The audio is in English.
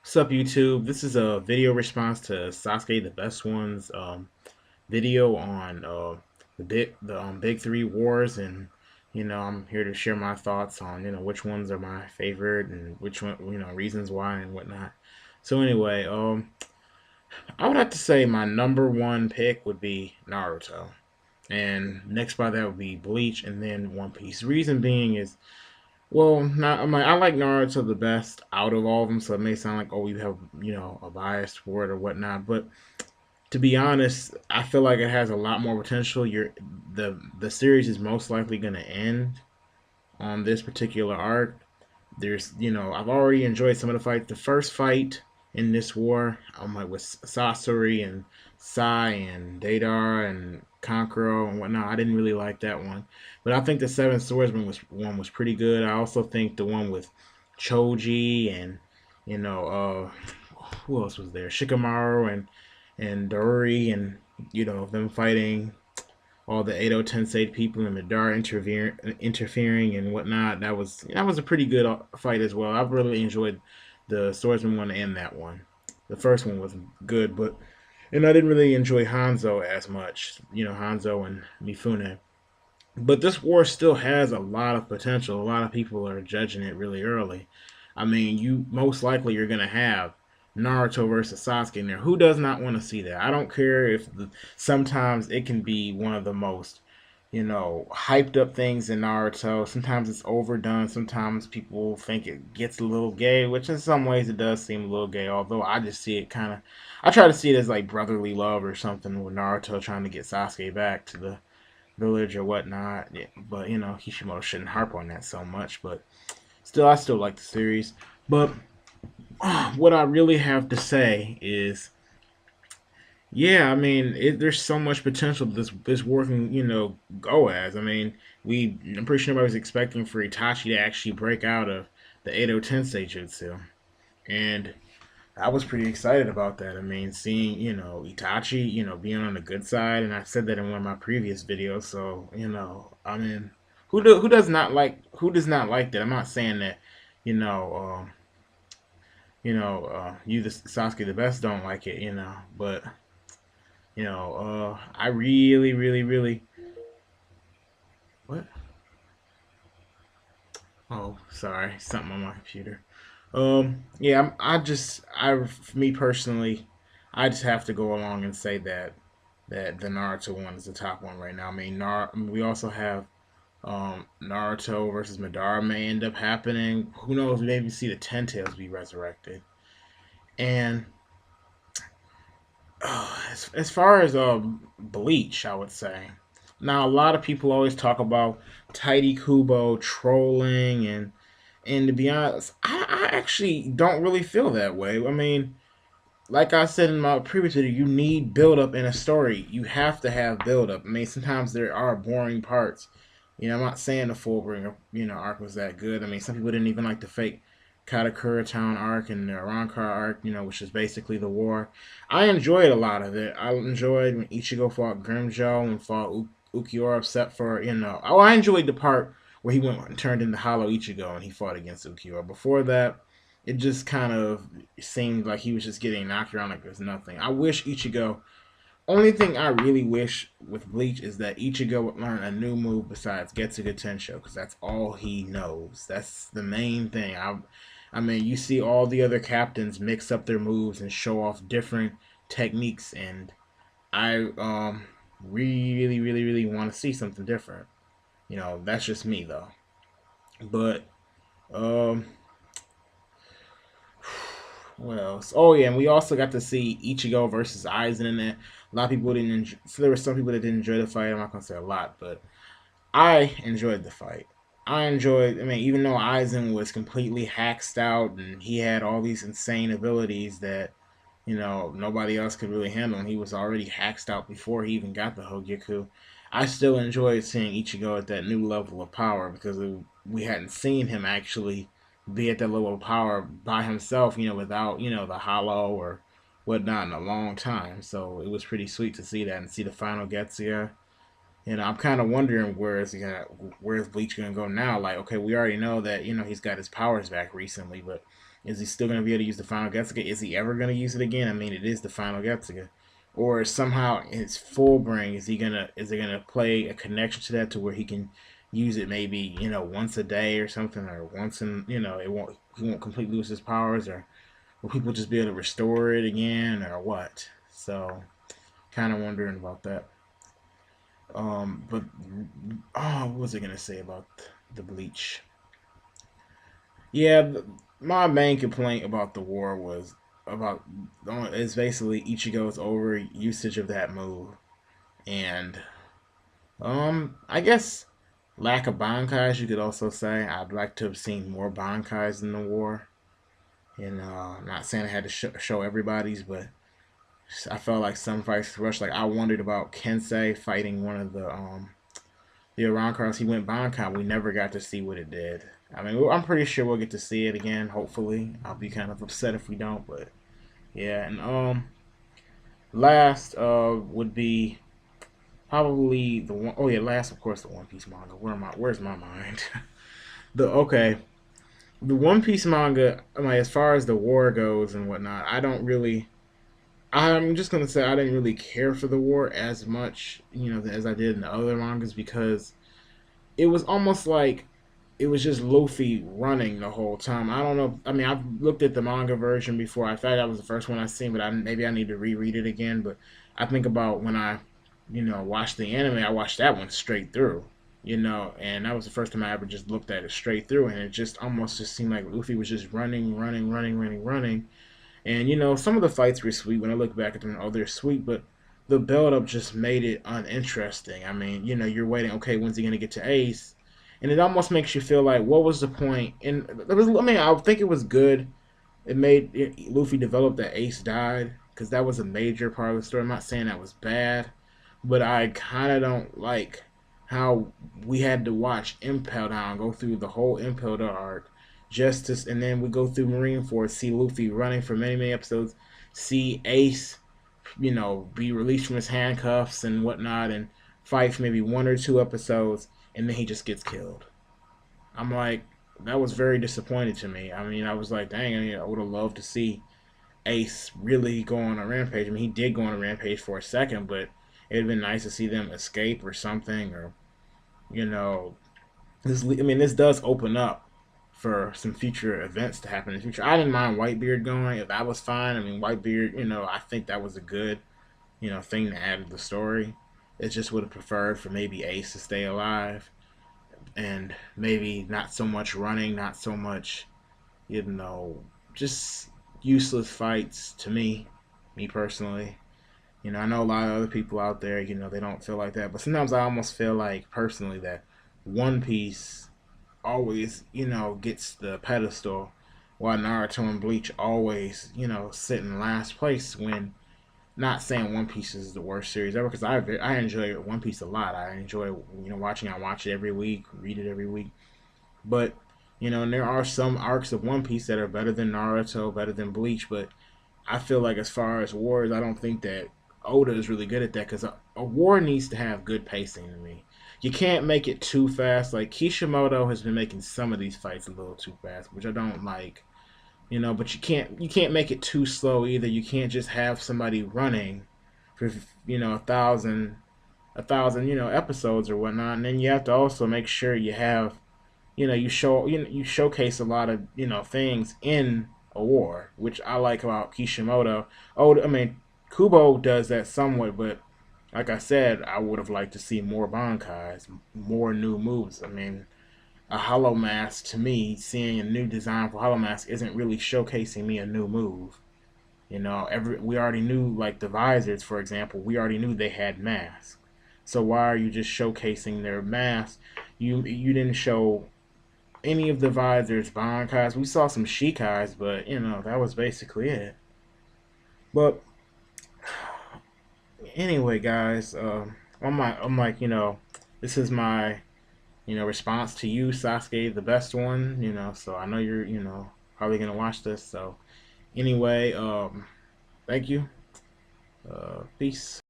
What's up, YouTube? This is a video response to Sasuke the Best Ones video on the big three wars, and I'm here to share my thoughts on which ones are my favorite and which one reasons why and whatnot. So anyway, I would have to say my number one pick would be Naruto, and next by that would be Bleach, and then One Piece. Reason being is I like Naruto the best out of all of them, so it may sound like, oh, you have, a bias for it or whatnot. But to be honest, I feel like it has a lot more potential. The series is most likely going to end on this particular arc. I've already enjoyed some of the fights. The first fight in this war, like with Sasori and Sai and Deidara and Kankuro and whatnot, I didn't really like that one. But I think the Seven Swordsman was pretty good. I also think the one with Choji and you know, who else was there? Shikamaru and Doruri and them fighting all the Edo Tensei people and Madara interfering and whatnot. That was a pretty good fight as well. I've really enjoyed the Swordsman one and that one. The first one was good, but and I didn't really enjoy Hanzo as much. Hanzo and Mifune. But this war still has a lot of potential. A lot of people are judging it really early. I mean, you most likely you're gonna have Naruto versus Sasuke in there. Who does not want to see that? I don't care if sometimes it can be one of the most hyped up things in Naruto. Sometimes it's overdone. Sometimes people think it gets a little gay, which in some ways it does seem a little gay. Although I just see it I try to see it as like brotherly love or something with Naruto trying to get Sasuke back to the village or whatnot. Yeah, but Kishimoto shouldn't harp on that so much. But still, I still like the series. But what I really have to say is, yeah, I mean, there's so much potential this war can go as. I mean, I'm pretty sure nobody was expecting for Itachi to actually break out of the Edo Tensei Jutsu, and I was pretty excited about that. I mean, seeing Itachi being on the good side, and I said that in one of my previous videos. So I mean, who does not like that? I'm not saying that you know. You the Sasuke the best don't like it, but I really, really, really what? Oh, sorry, something on my computer. Yeah, for me personally, I just have to go along and say that the Naruto one is the top one right now. I mean, we also have Naruto versus Madara may end up happening. Who knows? Maybe see the Ten Tails be resurrected. And as far as Bleach, I would say. Now a lot of people always talk about Tidy Kubo trolling and to be honest, I actually don't really feel that way. I mean, like I said in my previous video, you need build up in a story. You have to have build up. I mean, sometimes there are boring parts. I'm not saying the Fullbringer, arc was that good. I mean, some people didn't even like the fake Katakura Town arc and the Arankar arc, which is basically the war. I enjoyed a lot of it. I enjoyed when Ichigo fought Grimjo and fought Ukiura, except for Oh, I enjoyed the part where he went and turned into Hollow Ichigo and he fought against Ukiura. Before that, it just kind of seemed like he was just getting knocked around like there's nothing. I wish Ichigo. Only thing I really wish with Bleach is that Ichigo would learn a new move besides Getsuga Tensho, because that's all he knows. That's the main thing. I mean, you see all the other captains mix up their moves and show off different techniques, and I really, really, really want to see something different. That's just me though. But um, what else? Oh yeah, and we also got to see Ichigo versus Aizen in it. A lot of people didn't. So there were some people that didn't enjoy the fight. I'm not gonna say a lot, but I enjoyed the fight. I enjoyed. I mean, even though Aizen was completely hacked out and he had all these insane abilities that nobody else could really handle, and he was already hacked out before he even got the Hogyaku. I still enjoyed seeing Ichigo at that new level of power because we hadn't seen him actually be at that level of power by himself, without the Hollow or whatnot in a long time. So it was pretty sweet to see that and see the final Getsuga. I'm kind of wondering where's Bleach gonna go now? Like, okay, we already know that he's got his powers back recently, but Is he still going to be able to use the final Getsuga? Is he ever going to use it again? I mean, it is the final Getsuga. Or somehow in his full brain, is he gonna play a connection to that to where he can use it maybe once a day or something, or once in it won't he won't completely lose his powers, or will people just be able to restore it again, or what? So kind of wondering about that. But what was I gonna say about the Bleach? Yeah, my main complaint about the war was about is basically Ichigo's over usage of that move, and I guess lack of bankais. You could also say I'd like to have seen more bankais in the war. I'm not saying I had to show everybody's, but I felt like some fights rushed. Like I wondered about Kensei fighting one of the Arankars. He went bankai. We never got to see what it did. I mean, I'm pretty sure we'll get to see it again. Hopefully, I'll be kind of upset if we don't, but yeah. And last would be probably the one oh yeah, last of course the One Piece manga. Where's my mind? the okay. The One Piece manga, like as far as the war goes and whatnot, I don't really I'm just gonna say I didn't really care for the war as much, as I did in the other mangas because it was almost like it was just Luffy running the whole time. I don't know. I mean, I've looked at the manga version before. I thought that was the first one I seen, but maybe I need to reread it again. But I think about when I, watched the anime. I watched that one straight through. And that was the first time I ever just looked at it straight through, and it just almost just seemed like Luffy was just running, running, running, running, running. And some of the fights were sweet. When I look back at them, oh, they're sweet, but the build up just made it uninteresting. I mean, you're waiting. Okay, when's he gonna get to Ace? And it almost makes you feel like, what was the point? And it was, I mean, I think it was good. Luffy develop that Ace died because that was a major part of the story. I'm not saying that was bad, but I kind of don't like how we had to watch Impel Down go through the whole Impel Down arc just to, and then we go through Marineford, see Luffy running for many many episodes, see Ace, be released from his handcuffs and whatnot, and fight for maybe 1 or 2 episodes, and then he just gets killed. I'm like, that was very disappointing to me. I mean, I was like, dang, I would have loved to see Ace really go on a rampage. I mean, he did go on a rampage for a second, but it'd been nice to see them escape or something, or you know, this does open up for some future events to happen in the future. I didn't mind Whitebeard going; if that was fine. I mean, Whitebeard, I think that was a good, thing to add to the story. It just would have preferred for maybe Ace to stay alive and maybe not so much running, not so much, you know, just useless fights to me personally. I know a lot of other people out there, they don't feel like that, but sometimes I almost feel like personally that One Piece always, gets the pedestal while Naruto and Bleach always, sit in last place when not saying One Piece is the worst series ever because I enjoy One Piece a lot. I enjoy watching. I watch it every week, read it every week. But and there are some arcs of One Piece that are better than Naruto, better than Bleach. But I feel like as far as wars, I don't think that Oda is really good at that because a war needs to have good pacing to me. You can't make it too fast. Like Kishimoto has been making some of these fights a little too fast, which I don't like. But you can't make it too slow either. You can't just have somebody running for a thousand episodes or whatnot, and then you have to also make sure you have you showcase a lot of things in a war, which I like about Kishimoto. Oh, I mean Kubo does that somewhat, but like I said, I would have liked to see more Bankais, more new moves. I mean, a Hollow Mask to me, seeing a new design for Hollow Mask isn't really showcasing me a new move. We already knew like the visors, for example, we already knew they had masks. So why are you just showcasing their masks? You didn't show any of the visors, Bankais. We saw some Shikais, but that was basically it. But anyway, guys, I'm like, this is my response to you, Sasuke, the best one. So I know you're probably gonna watch this. So anyway, thank you. Peace.